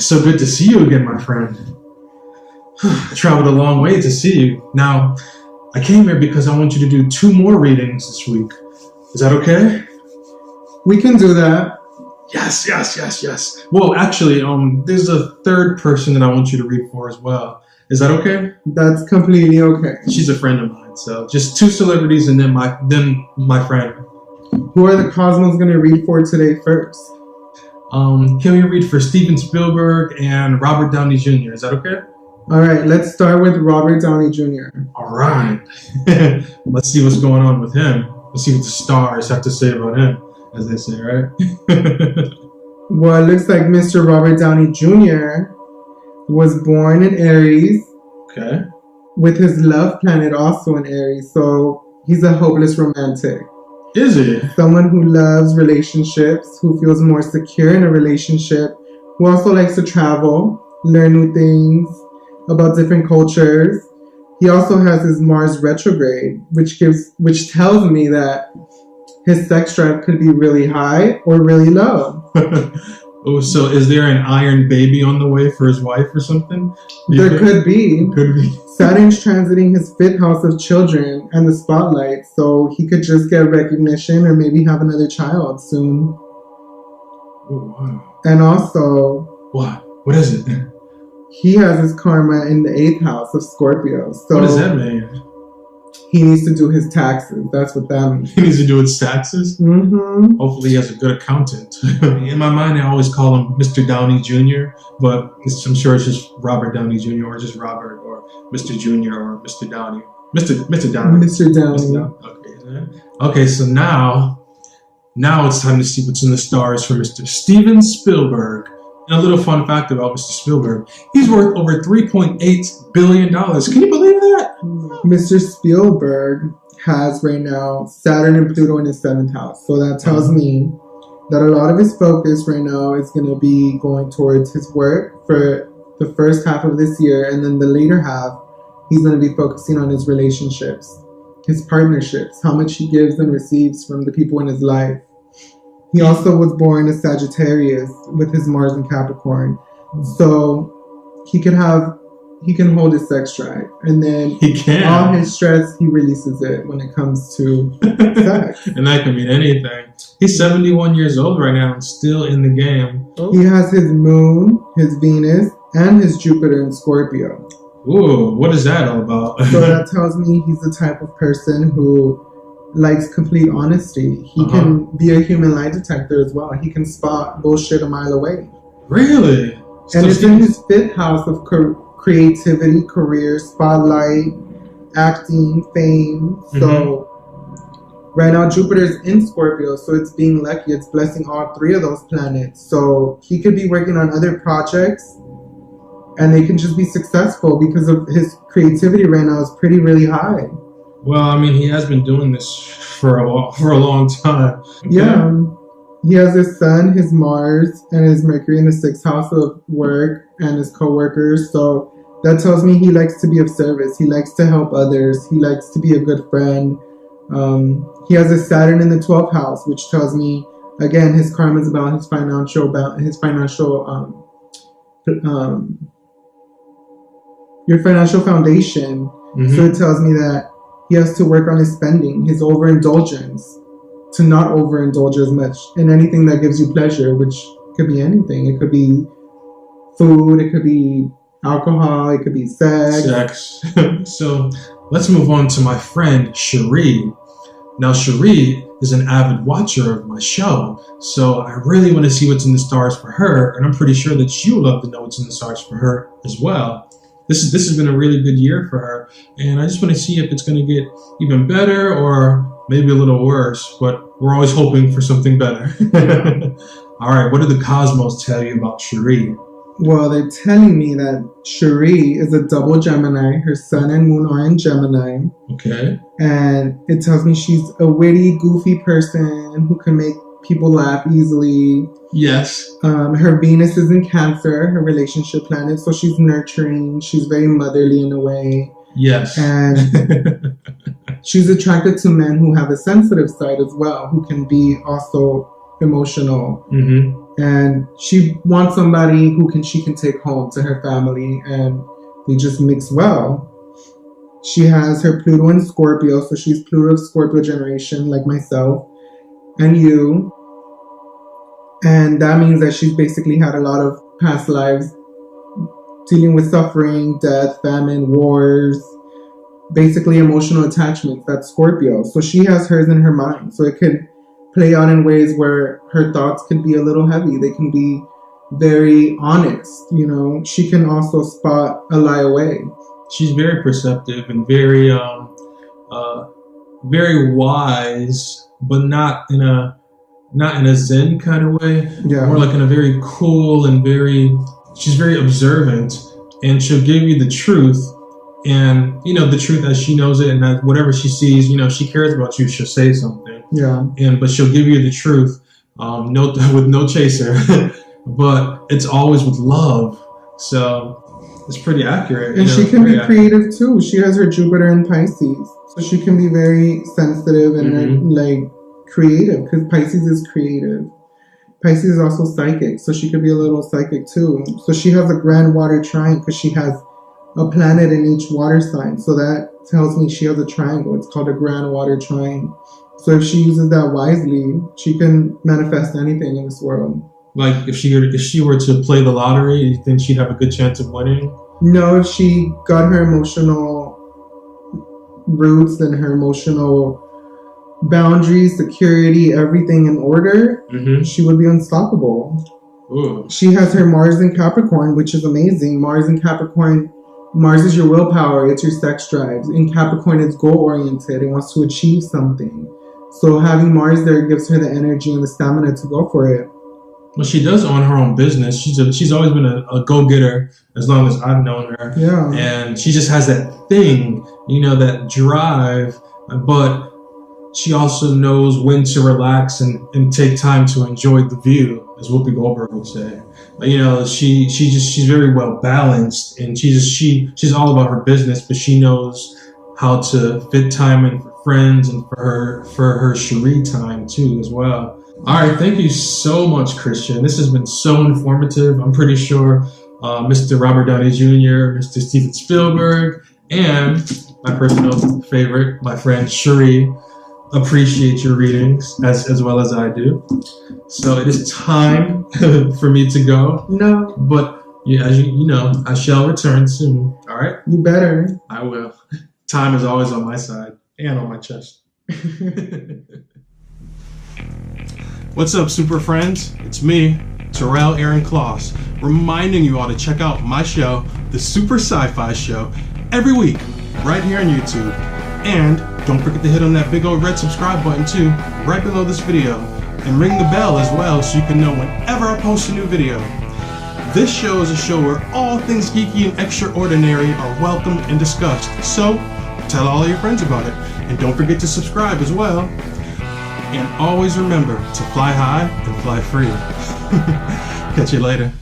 It's so good to see you again, my friend. I traveled a long way to see you. Now, I came here because I want you to do 2 more readings this week. Is that okay? We can do that. Yes. Well, actually, there's a 3rd person that I want you to read for as well. Is that okay? That's completely okay. She's a friend of mine, so just 2 celebrities and then my friend. Who are the Cosmos going to read for today first? Can we read for Steven Spielberg and Robert Downey Jr.? Is that okay? All right, let's start with Robert Downey Jr. All right. Let's see what's going on with him. Let's see what the stars have to say about him, as they say, right? Well, it looks like Mr. Robert Downey Jr. was born in Aries. Okay. With his love planet also in Aries. So he's a hopeless romantic. Is he? Someone who loves relationships, who feels more secure in a relationship, who also likes to travel, learn new things about different cultures. He also has his Mars retrograde, which tells me that his sex drive could be really high or really low. Oh, so is there an iron baby on the way for his wife or something? There could be. Could be. Saturn's transiting his 5th house of children and the spotlight, so he could just get recognition or maybe have another child soon. Oh, wow. And also... What? What is it? He has his karma in the 8th house of Scorpio. So what does that mean? He needs to do his taxes. That's what that means. He needs to do his taxes? Mm-hmm. Hopefully he has a good accountant. In my mind, I always call him Mr. Downey Jr., but I'm sure it's just Robert Downey Jr. or just Robert or Mr. Jr. or Mr. Downey. Mr. Downey. Mr. Downey. Okay, so now it's time to see what's in the stars for Mr. Steven Spielberg. And a little fun fact about Mr. Spielberg. He's worth over $3.8 billion. Can you believe that? Mr. Spielberg has right now Saturn and Pluto in his 7th house. So that tells me that a lot of his focus right now is going to be going towards his work for the first half of this year. And then the later half, he's going to be focusing on his relationships, his partnerships, how much he gives and receives from the people in his life. He also was born a Sagittarius with his Mars in Capricorn. So he can hold his sex drive. And then all his stress, he releases it when it comes to sex. And that can mean anything. He's 71 years old right now and still in the game. He has his Moon, his Venus, and his Jupiter in Scorpio. Ooh, what is that all about? So that tells me he's the type of person who likes complete honesty. He can be a human lie detector as well. He can spot bullshit a mile away. Really? And it's in his 5th house of creativity, career, spotlight, acting, fame. So right now Jupiter's in Scorpio, so it's being lucky. It's blessing all 3 of those planets. So he could be working on other projects and they can just be successful because of his creativity right now is really high. Well, I mean, he has been doing this for a long time. Okay. Yeah. He has his Sun, his Mars, and his Mercury in the 6th house of work and his co-workers. So that tells me he likes to be of service. He likes to help others. He likes to be a good friend. He has his Saturn in the 12th house, which tells me, again, his karma is about his financial your financial foundation. So it tells me that he has to work on his spending, his overindulgence, to not overindulge as much in anything that gives you pleasure, which could be anything. It could be food, it could be alcohol, it could be sex. So let's move on to my friend Cherie. Now Cherie is an avid watcher of my show, so I really want to see what's in the stars for her, and I'm pretty sure that you love to know what's in the stars for her as well. This has been a really good year for her, and I just want to see if it's going to get even better or maybe a little worse, but we're always hoping for something better. All right, what do the Cosmos tell you about Cherie? Well, they're telling me that Cherie is a double Gemini. Her Sun and Moon are in Gemini. Okay. And it tells me she's a witty, goofy person who can make people laugh easily. Yes. Her Venus is in Cancer, her relationship planet, so she's nurturing. She's very motherly in a way. Yes. And she's attracted to men who have a sensitive side as well, who can be also emotional. Mm-hmm. And she wants somebody who she can take home to her family, and they just mix well. She has her Pluto in Scorpio, so she's Pluto of Scorpio generation, like myself and you. And that means that she's basically had a lot of past lives dealing with suffering, death, famine, wars, basically emotional attachments. That's Scorpio. So she has hers in her mind. So it can play out in ways where her thoughts can be a little heavy. They can be very honest. You know, she can also spot a lie away. She's very perceptive and very, very wise, but not in a Zen kind of way. Yeah. More like in a very cool and she's very observant, and she'll give you the truth. And, you know, the truth as she knows it, and that whatever she sees, you know, she cares about you, she'll say something. Yeah. But she'll give you the truth, with no chaser, but it's always with love. So it's pretty accurate. And she can be creative too. She has her Jupiter in Pisces, so she can be very sensitive and like creative, because Pisces is creative. Pisces is also psychic, so she could be a little psychic too. So she has a grand water trine because she has a planet in each water sign. So that tells me she has a triangle. It's called a grand water trine. So if she uses that wisely, she can manifest anything in this world. Like if she were to play the lottery, you think she'd have a good chance of winning? No, if she got her emotional roots and her emotional boundaries, security, everything in order, she would be unstoppable. Ooh. She has her Mars in Capricorn, which is amazing. Mars in Capricorn, Mars is your willpower, it's your sex drives. In Capricorn, it's goal-oriented. It wants to achieve something. So having Mars there gives her the energy and the stamina to go for it. Well, she does own her own business. She's always been a go-getter as long as I've known her. Yeah. And she just has that thing, you know, that drive, but she also knows when to relax and take time to enjoy the view, as Whoopi Goldberg would say. You know, she's very well balanced, and she's all about her business, but she knows how to fit time in for friends and for her Cherie time too as well. All right, thank you so much, Christian. This has been so informative. I'm pretty sure Mr. Robert Downey Jr., Mr. Steven Spielberg, and my personal favorite, my friend Cherie, appreciate your readings as well as I do. So it is time for me to go. No. But yeah, as you know, I shall return soon. All right? You better. I will. Time is always on my side and on my chest. What's up, super friends? It's me, Terrell Aaron Kloss, reminding you all to check out my show, The Super Sci-Fi Show, every week, right here on YouTube. And don't forget to hit on that big old red subscribe button too, right below this video. And ring the bell as well so you can know whenever I post a new video. This show is a show where all things geeky and extraordinary are welcomed and discussed. So, tell all of your friends about it. And don't forget to subscribe as well. And always remember to fly high and fly free. Catch you later.